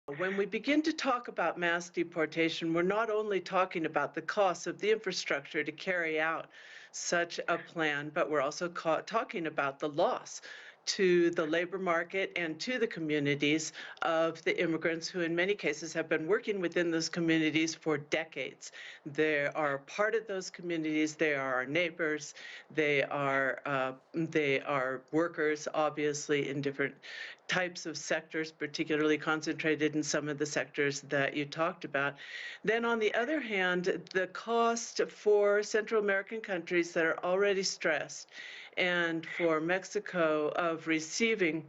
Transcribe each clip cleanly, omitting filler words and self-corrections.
When we begin to talk about mass deportation, we're not only talking about the costs of the infrastructure to carry out such a plan, but we're also talking about the loss to the labor market and to the communities of the immigrants who in many cases have been working within those communities for decades. They are part of those communities, they are our neighbors, they are workers, obviously, in different types of sectors, particularly concentrated in some of the sectors that you talked about. Then on the other hand, the cost for Central American countries that are already stressed and for Mexico of receiving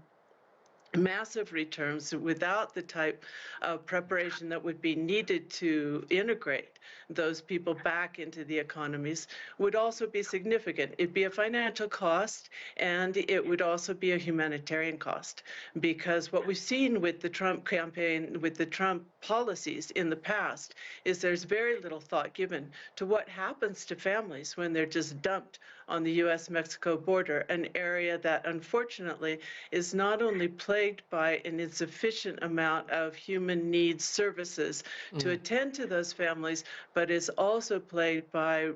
massive returns without the type of preparation that would be needed to integrate those people back into the economies would also be significant. It'd be a financial cost, and it would also be a humanitarian cost, because what we've seen with the Trump campaign, with the Trump policies in the past, is there's very little thought given to what happens to families when they're just dumped on the U.S.-Mexico border, an area that unfortunately is not only plagued by an insufficient amount of human needs services to attend to those families, but is also plagued by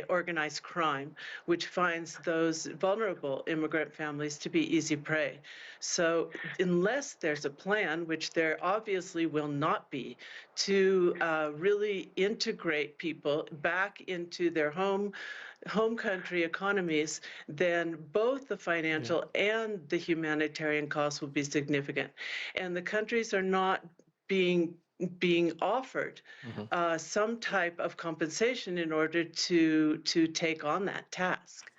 organized crime, which finds those vulnerable immigrant families to be easy prey. So unless there's a plan, which there obviously will not be, to really integrate people back into their home country economies, then both the financial and the humanitarian costs will be significant. And the countries are not being offered some type of compensation in order to take on that task.